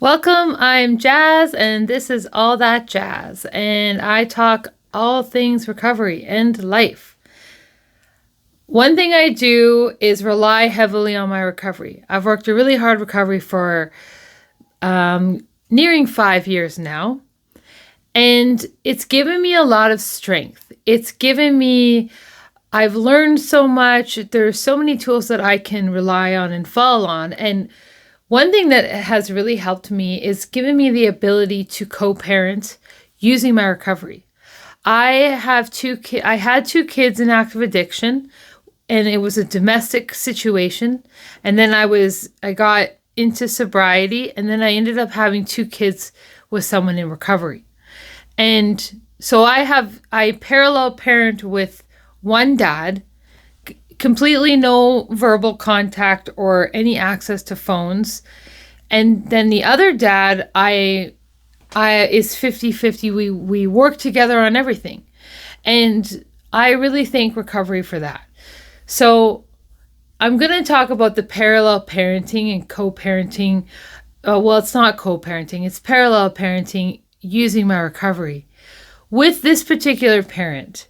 Welcome, I'm Jazz, and this is All That Jazz, and I talk all things recovery and life. One thing I do is rely heavily on my recovery. I've worked a really hard recovery for nearing 5 years now, and it's given me a lot of strength. I've learned so much. There's so many tools that I can rely on and fall on, and one thing that has really helped me is given me the ability to co-parent using my recovery. I had two kids in active addiction, and it was a domestic situation. And then I got into sobriety, and then I ended up having 2 kids with someone in recovery. And so I parallel parent with one dad, completely no verbal contact or any access to phones. And then the other dad, I is 50-50. We work together on everything. And I really thank recovery for that. So I'm going to talk about the parallel parenting and co-parenting. Well, it's not co-parenting, it's parallel parenting using my recovery. With this particular parent,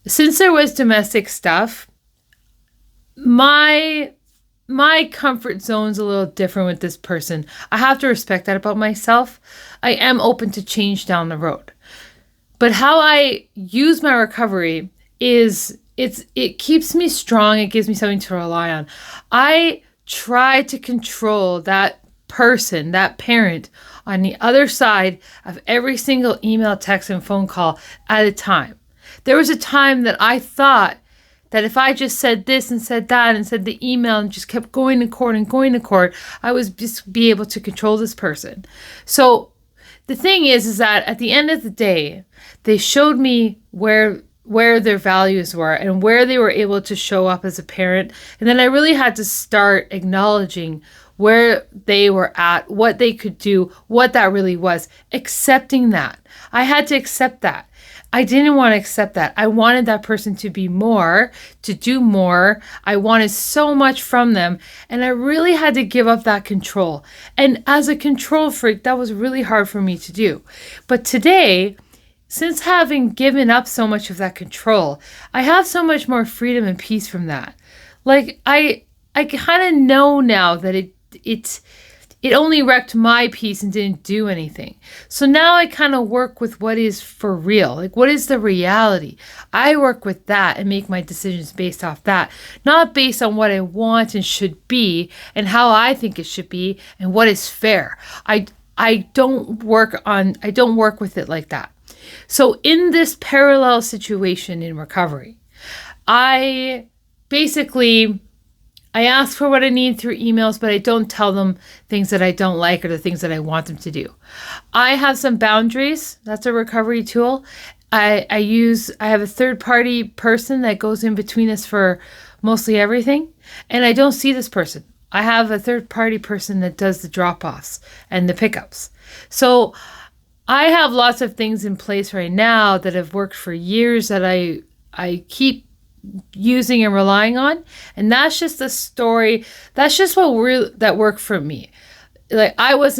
since there was domestic stuff, my comfort zone's a little different with this person. I have to respect that about myself. I am open to change down the road. But how I use my recovery is it keeps me strong. It gives me something to rely on. I try to control that person, that parent, on the other side of every single email, text, and phone call at a time. There was a time that I thought that if I just said this and said that and said the email and just kept going to court, I would just be able to control this person. So the thing is that at the end of the day, they showed me where their values were and where they were able to show up as a parent. And then I really had to start acknowledging where they were at, what they could do, what that really was, accepting that. I had to accept that. I didn't want to accept that. I wanted that person to be more, to do more. I wanted so much from them. And I really had to give up that control. And as a control freak, that was really hard for me to do. But today, since having given up so much of that control, I have so much more freedom and peace from that. Like, I kind of know now that it only wrecked my peace and didn't do anything. So now I kind of work with what is for real. Like, what is the reality? I work with that and make my decisions based off that, not based on what I want and should be and how I think it should be and what is fair. I don't work with it like that. So in this parallel situation in recovery, I ask for what I need through emails, but I don't tell them things that I don't like or the things that I want them to do. I have some boundaries. That's a recovery tool. I have a third-party person that goes in between us for mostly everything, and I don't see this person. I have a third-party person that does the drop-offs and the pickups. So I have lots of things in place right now that have worked for years that I keep using and relying on, and that's just the story. That's just that worked for me. Like, I don't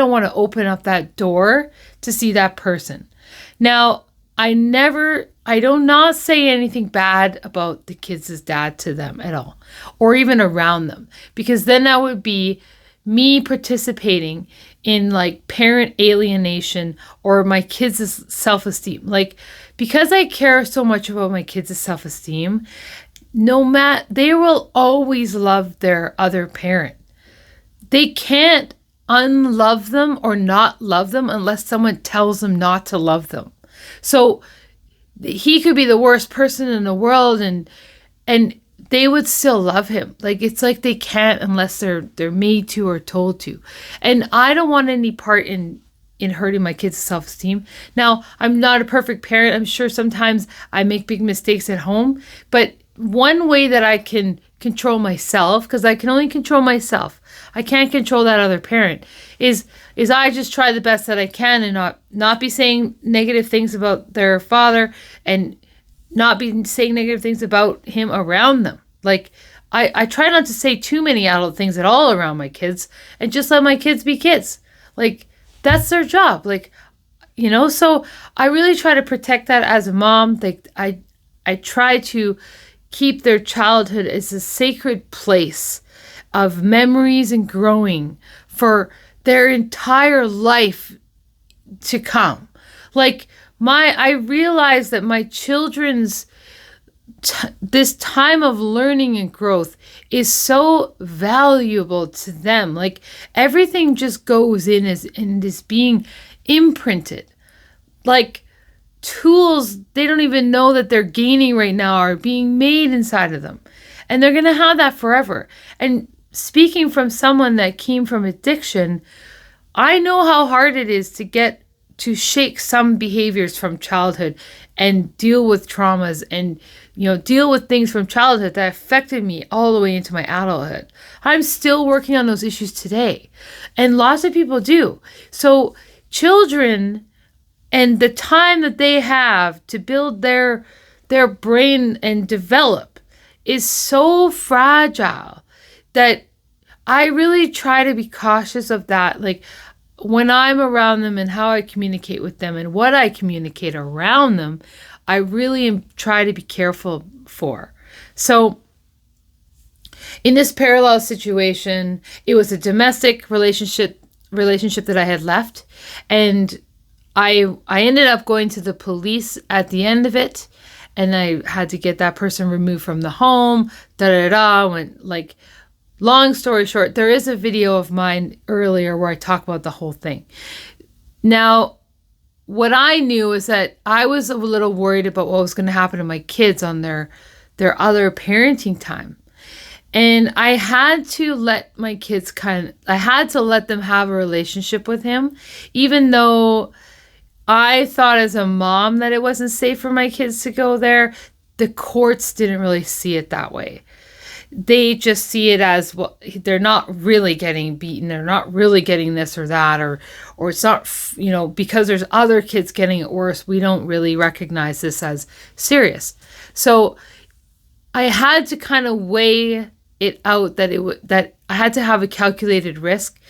want to open up that door to see that person. Now, I do not say anything bad about the kids' dad to them at all, or even around them, because then that would be me participating in like parent alienation or my kids' self-esteem. Like, because I care so much about my kids' self-esteem, they will always love their other parent. They can't unlove them or not love them unless someone tells them not to love them. So he could be the worst person in the world and they would still love him. Like, it's like they can't unless they're made to or told to. And I don't want any part in hurting my kids' self-esteem. Now, I'm not a perfect parent. I'm sure sometimes I make big mistakes at home. But one way that I can control myself, because I can only control myself, I can't control that other parent, is I just try the best that I can and not be saying negative things about their father and not be saying negative things about him around them. Like, I try not to say too many adult things at all around my kids and just let my kids be kids. Like, that's their job. Like, so I really try to protect that as a mom. Like, I try to keep their childhood as a sacred place of memories and growing for their entire life to come. Like, I realize that my children's this time of learning and growth is so valuable to them. Like, everything just goes in and is being imprinted. Like, tools they don't even know that they're gaining right now are being made inside of them. And they're going to have that forever. And speaking from someone that came from addiction, I know how hard it is to shake some behaviors from childhood and deal with traumas and, deal with things from childhood that affected me all the way into my adulthood. I'm still working on those issues today. And lots of people do. So children and the time that they have to build their brain and develop is so fragile that I really try to be cautious of that. Like, when I'm around them and how I communicate with them and what I communicate around them, I really try to be careful for. So in this parallel situation, it was a domestic relationship that I had left, and I ended up going to the police at the end of it, and I had to get that person removed from the home. Long story short, there is a video of mine earlier where I talk about the whole thing. Now, what I knew is that I was a little worried about what was going to happen to my kids on their other parenting time. And I had to let my kids I had to let them have a relationship with him, even though I thought as a mom that it wasn't safe for my kids to go there. The courts didn't really see it that way. They just see it as, well, they're not really getting beaten. They're not really getting this or that, or it's not, because there's other kids getting it worse. We don't really recognize this as serious. So I had to kind of weigh it out that I had to have a calculated risk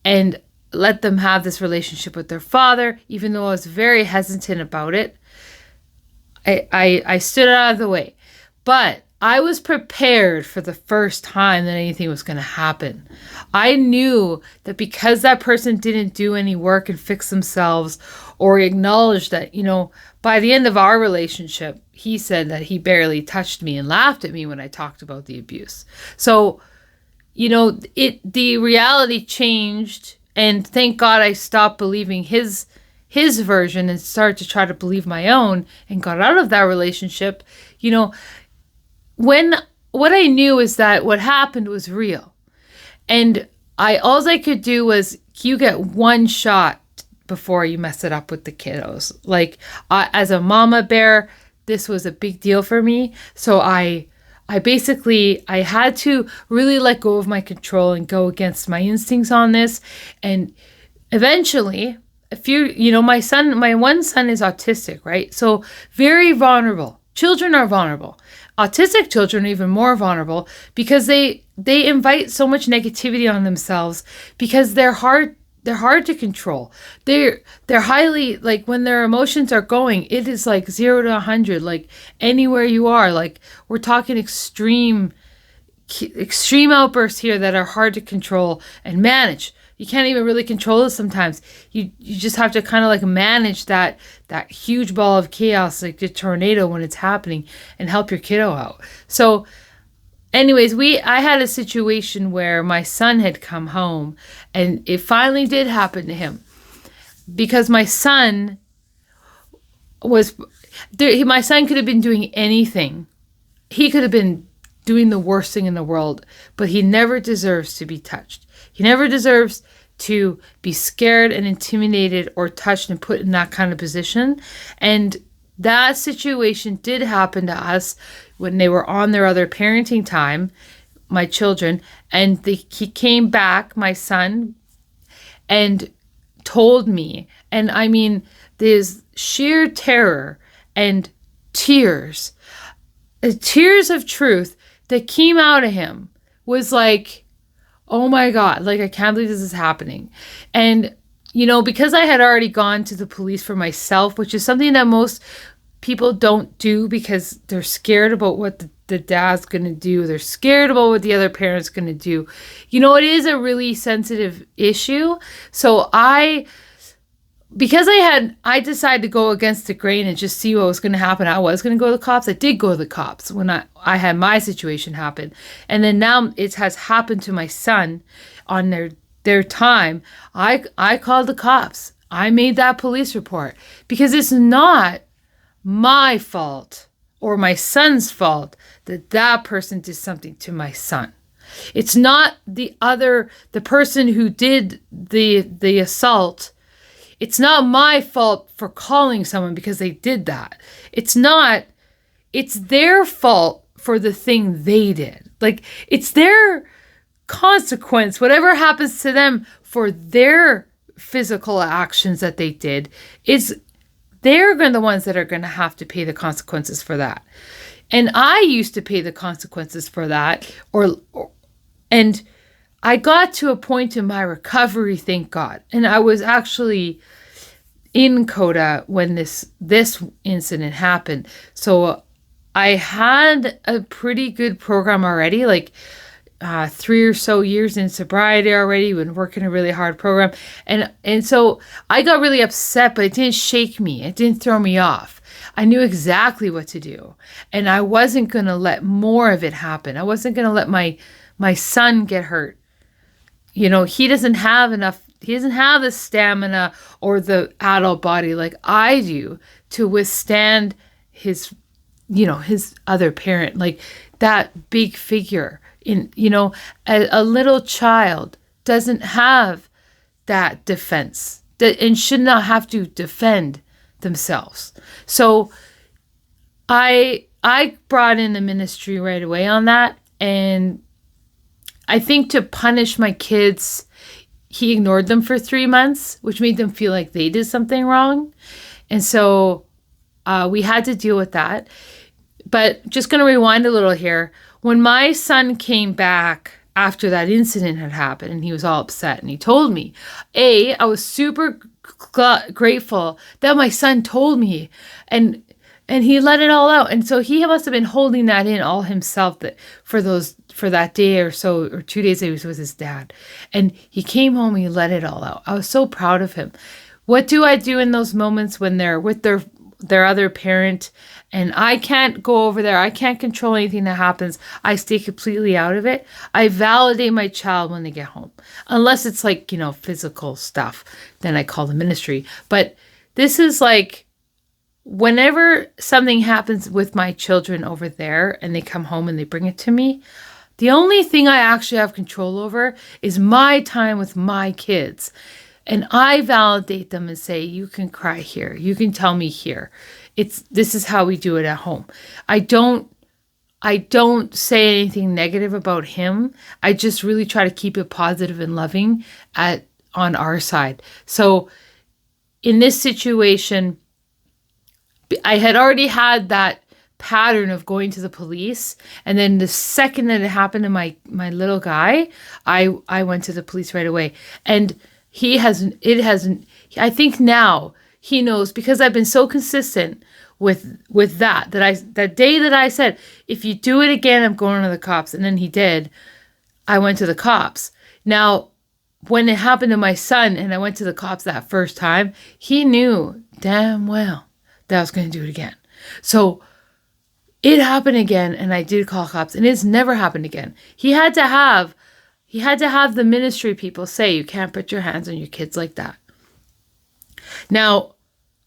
and let them have this relationship with their father, even though I was very hesitant about it. I stood out of the way, but I was prepared for the first time that anything was going to happen. I knew that because that person didn't do any work and fix themselves or acknowledge that, by the end of our relationship, he said that he barely touched me and laughed at me when I talked about the abuse. So, the reality changed, and thank God I stopped believing his version and started to try to believe my own and got out of that relationship. What I knew is that what happened was real. And all I could do was, you get one shot before you mess it up with the kiddos. Like, as a mama bear, this was a big deal for me. So I had to really let go of my control and go against my instincts on this. And eventually, my one son is autistic, right? So very vulnerable. Children are vulnerable. Autistic children are even more vulnerable because they invite so much negativity on themselves because they're hard to control. They're highly, like, when their emotions are going, it is like 0 to 100, like anywhere you are. Like, we're talking extreme outbursts here that are hard to control and manage. You can't even really control it sometimes. You just have to kind of like manage that huge ball of chaos, like the tornado when it's happening, and help your kiddo out. So anyways, I had a situation where my son had come home, and it finally did happen to him because my son could have been doing anything. He could have been doing the worst thing in the world, but he never deserves to be touched. He never deserves to be scared and intimidated or touched and put in that kind of position. And that situation did happen to us when they were on their other parenting time, my children, and he came back, my son, and told me, and I mean, there's sheer terror and tears of truth that came out of him was like, oh my God, like, I can't believe this is happening. And, because I had already gone to the police for myself, which is something that most people don't do because they're scared about what the dad's going to do. They're scared about what the other parent's going to do. It is a really sensitive issue. So because I decided to go against the grain and just see what was going to happen. I was going to go to the cops. I did go to the cops when I had my situation happen. And then now it has happened to my son on their time. I called the cops. I made that police report because it's not my fault or my son's fault that person did something to my son. It's not the person who did the assault. It's not my fault for calling someone because they did that. It's their fault for the thing they did. Like, it's their consequence, whatever happens to them for their physical actions that they did, they're the ones that are going to have to pay the consequences for that. And I used to pay the consequences for that, and I got to a point in my recovery, thank God. And I was actually in Coda when this incident happened. So I had a pretty good program already, like 3 or so years in sobriety already, been working a really hard program. And so I got really upset, but it didn't shake me. It didn't throw me off. I knew exactly what to do. And I wasn't going to let more of it happen. I wasn't going to let my son get hurt. He doesn't have the stamina or the adult body like I do to withstand his other parent, like that big figure. A little child doesn't have that defense and should not have to defend themselves. So I brought in the ministry right away on that. And I think to punish my kids, he ignored them for 3 months, which made them feel like they did something wrong. And so we had to deal with that. But just going to rewind a little here. When my son came back after that incident had happened and he was all upset and he told me, I was super grateful that my son told me and he let it all out. And so he must have been holding that in all himself for that day or so, or 2 days that he was with his dad. And he came home and he let it all out. I was so proud of him. What do I do in those moments when they're with their other parent and I can't go over there? I can't control anything that happens. I stay completely out of it. I validate my child when they get home. Unless it's like, physical stuff, then I call the ministry. But this is like, whenever something happens with my children over there and they come home and they bring it to me, the only thing I actually have control over is my time with my kids. And I validate them and say, you can cry here. You can tell me here. This is how we do it at home. I don't say anything negative about him. I just really try to keep it positive and loving on our side. So in this situation, I had already had that pattern of going to the police. And then the second that it happened to my little guy, I went to the police right away. And I think now he knows, because I've been so consistent with that day that I said, if you do it again, I'm going to the cops. And then he did. I went to the cops. Now, when it happened to my son and I went to the cops that first time, he knew damn well that I was going to do it again. So it happened again and I did call cops and it's never happened again. He had to have the ministry people say, you can't put your hands on your kids like that. Now,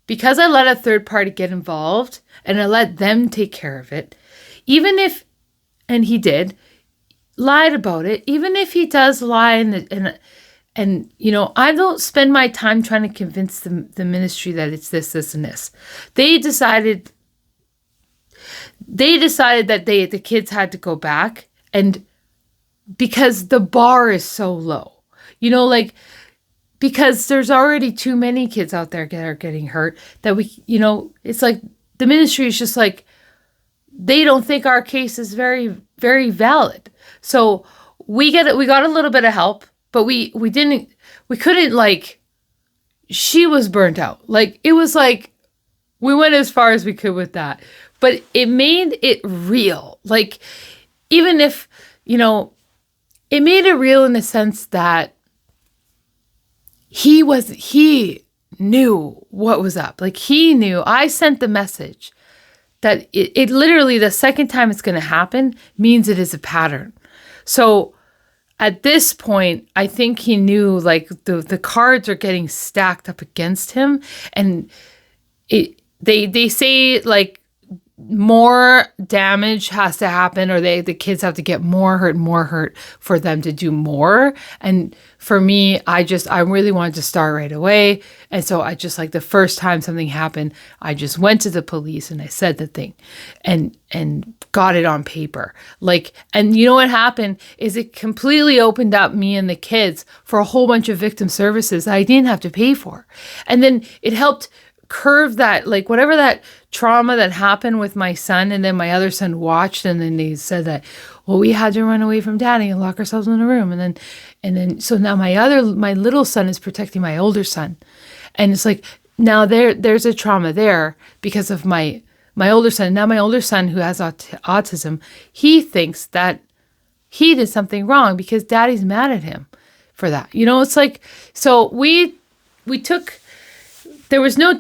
because I let a third party get involved and I let them take care of it, even if, and he did, lied about it, even if he does lie and I don't spend my time trying to convince the ministry that it's this, and this. They decided that the kids had to go back, and because the bar is so low, because there's already too many kids out there that are getting hurt, that it's like the ministry is just like, they don't think our case is very very valid. So we got a little bit of help, but we couldn't, like, she was burnt out. Like, it was like, we went as far as we could with that, but it made it real. Like, even if, it made it real in the sense that he knew what was up. Like, he knew. I sent the message that it literally, the second time it's going to happen means it is a pattern. So at this point, I think he knew, like, the cards are getting stacked up against him, and they say, like, more damage has to happen, or the kids have to get more hurt for them to do more. And for me, I really wanted to start right away. And so I just, like, the first time something happened, I just went to the police and I said the thing and got it on paper. Like, and you know what happened is it completely opened up me and the kids for a whole bunch of victim services that I didn't have to pay for. And then it helped curve that, like, whatever that trauma that happened with my son, and then my other son watched, and then they said that, well, we had to run away from daddy and lock ourselves in a room, and then so now my little son is protecting my older son, and it's like, now there's a trauma there because of my older son. Now my older son, who has autism, he thinks that he did something wrong because daddy's mad at him for that. It's like, so we took. There was no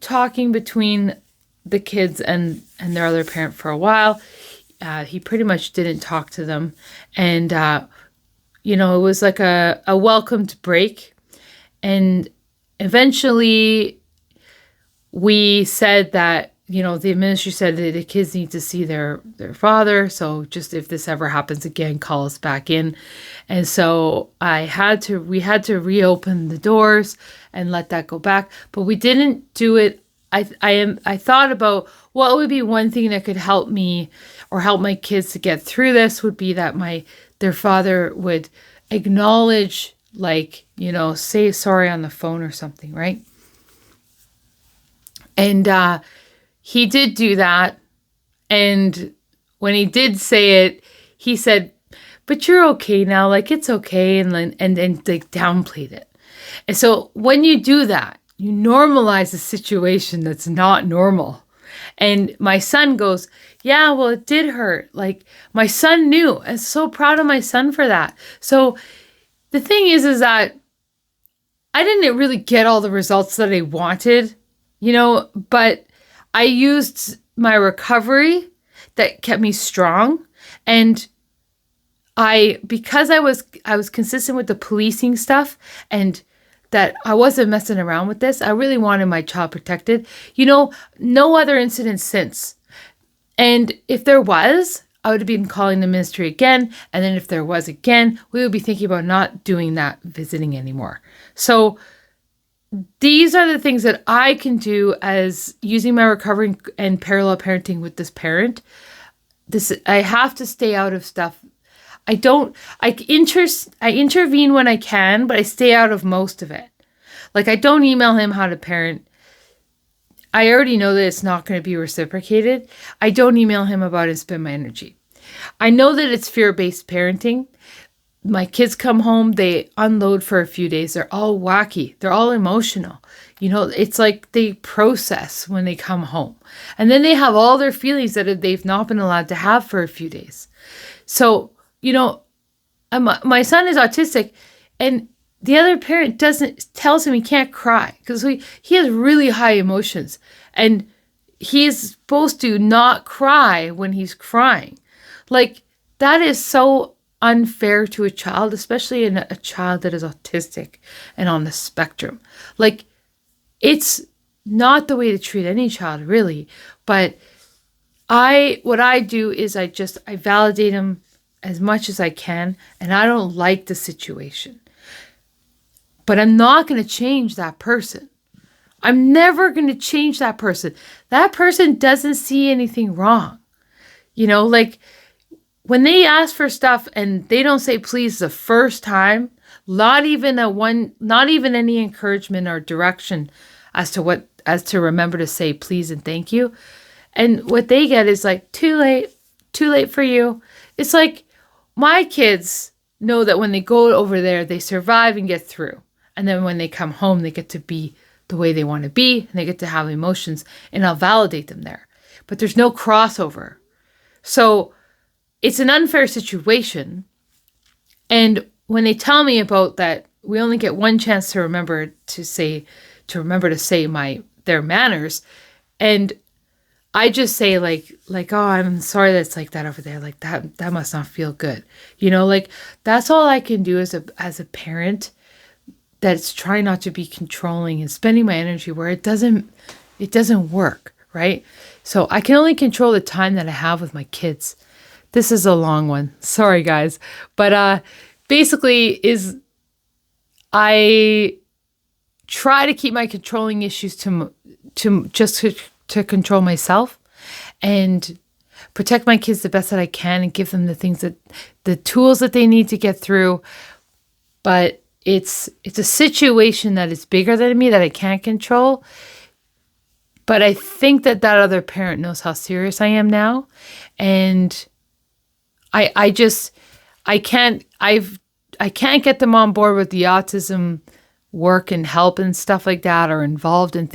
talking between the kids and their other parent for a while. He pretty much didn't talk to them. And, it was like a welcomed break. And eventually we said that, the ministry said that the kids need to see their father. So just if this ever happens again, call us back in. And so we had to reopen the doors and let that go back. But we didn't do it. I thought about what would be one thing that could help me or help my kids to get through this would be that their father would acknowledge, like, say sorry on the phone or something, right? And he did do that. And when he did say it, he said, but you're okay now. Like, it's okay. And like downplayed it. And so when you do that, you normalize a situation that's not normal. And my son goes, yeah, well, it did hurt. Like, my son knew. I'm so proud of my son for that. So the thing is that I didn't really get all the results that I wanted, but I used my recovery that kept me strong. And because I was consistent with the policing stuff and that I wasn't messing around with this, I really wanted my child protected. No other incidents since. And if there was, I would have been calling the ministry again. And then if there was again, we would be thinking about not doing that visiting anymore. So these are the things that I can do as using my recovery and parallel parenting with this parent. I have to stay out of stuff. I intervene when I can, but I stay out of most of it. Like, I don't email him how to parent. I already know that it's not going to be reciprocated. I don't email him about it, spend my energy. I know that it's fear-based parenting. My kids come home, they unload for a few days. They're all wacky. They're all emotional. It's like they process when they come home. And then they have all their feelings that they've not been allowed to have for a few days. So, my son is autistic, and the other parent tells him he can't cry because he has really high emotions, and he is supposed to not cry when he's crying. Like, that is so unfair to a child, especially in a child that is autistic and on the spectrum. Like, it's not the way to treat any child, really. But what I do is I validate him as much as I can, and I don't like the situation. But I'm not going to change that person. I'm never going to change that person. That person doesn't see anything wrong. Like, when they ask for stuff and they don't say please the first time, not even any encouragement or direction as to remember to say please and thank you. And what they get is like, too late, too late for you. It's like my kids know that when they go over there, they survive and get through. And then when they come home, they get to be the way they want to be, and they get to have emotions, and I'll validate them there. But there's no crossover. So it's an unfair situation. And when they tell me about that, we only get one chance to remember to say their manners. And I just say like, oh, I'm sorry that's like that over there. Like that must not feel good. Like that's all I can do as a parent that's trying not to be controlling and spending my energy where it doesn't work, right? So I can only control the time that I have with my kids. This is a long one. Sorry, guys. But basically I try to keep my controlling issues to control myself and protect my kids the best that I can and give them the tools that they need to get through. But it's a situation that is bigger than me that I can't control. But I think that other parent knows how serious I am now. And I can't get them on board with the autism work and help and stuff like that, or involved in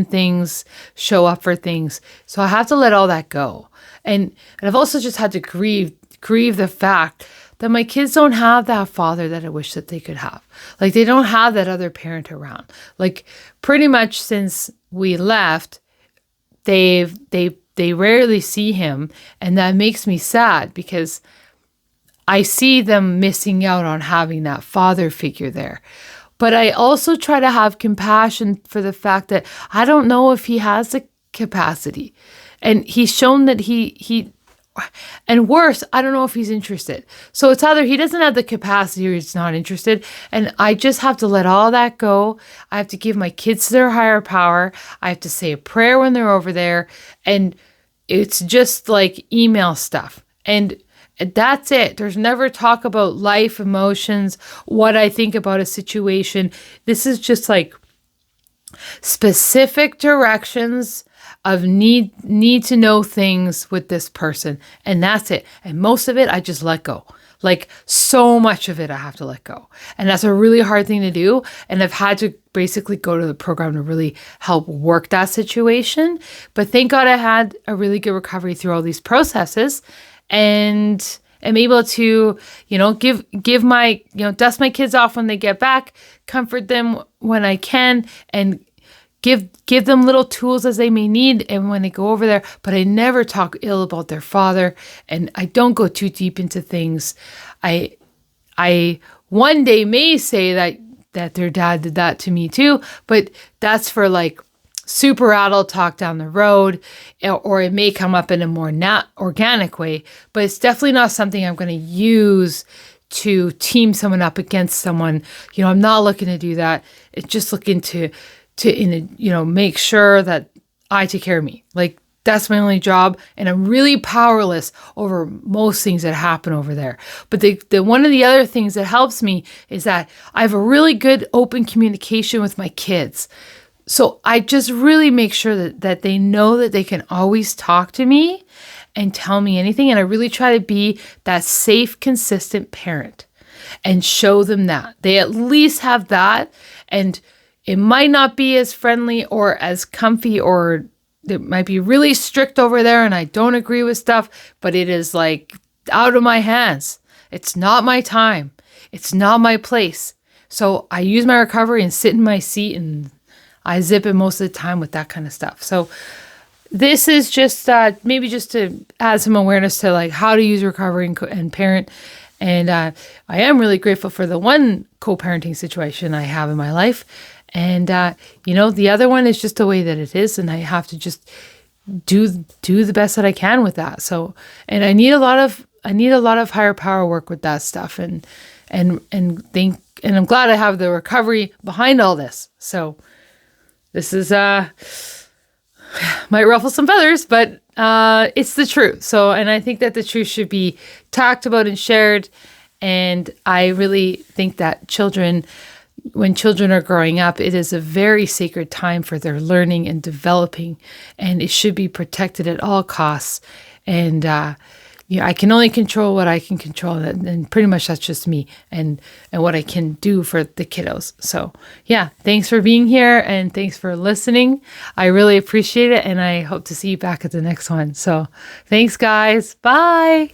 things, show up for things. So I have to let all that go. And I've also just had to grieve the fact that my kids don't have that father that I wish that they could have. Like they don't have that other parent around. Like pretty much since we left, they rarely see him, and that makes me sad because I see them missing out on having that father figure there. But I also try to have compassion for the fact that I don't know if he has the capacity. And he's shown that he and worse, I don't know if he's interested. So it's either he doesn't have the capacity or he's not interested. And I just have to let all that go. I have to give my kids to their higher power. I have to say a prayer when they're over there. And it's just like email stuff. And that's it. There's never talk about life, emotions, what I think about a situation. This is just like specific directions of need to know things with this person. And that's it. And most of it, I just let go. Like so much of it, I have to let go. And that's a really hard thing to do. And I've had to basically go to the program to really help work that situation. But thank God I had a really good recovery through all these processes. And I'm able to, give my, dust my kids off when they get back, comfort them when I can, and give them little tools as they may need and when they go over there. But I never talk ill about their father, and I don't go too deep into things. I one day may say that their dad did that to me too, but that's for like super adult talk down the road, or it may come up in a more not organic way, but it's definitely not something I'm going to use to team someone up against someone. I'm not looking to do that. It's just looking to make sure that I take care of me. Like that's my only job. And I'm really powerless over most things that happen over there. But the one of the other things that helps me is that I have a really good open communication with my kids. So I just really make sure that they know that they can always talk to me and tell me anything. And I really try to be that safe, consistent parent and show them that. They at least have that. And it might not be as friendly or as comfy, or it might be really strict over there and I don't agree with stuff, but it is like out of my hands. It's not my time. It's not my place. So I use my recovery and sit in my seat, and I zip it most of the time with that kind of stuff. So this is just maybe just to add some awareness to like how to use recovery and parent. And I am really grateful for the one co-parenting situation I have in my life. And, the other one is just the way that it is. And I have to just do the best that I can with that. So, and I need a lot of higher power work with that stuff. And I'm glad I have the recovery behind all this. So this is, might ruffle some feathers, but, it's the truth. So, and I think that the truth should be talked about and shared. And I really think that when children are growing up, it is a very sacred time for their learning and developing, and it should be protected at all costs. And I can only control what I can control, and pretty much that's just me and what I can do for the kiddos. So yeah, thanks for being here and thanks for listening. I really appreciate it, and I hope to see you back at the next one. So thanks, guys. Bye.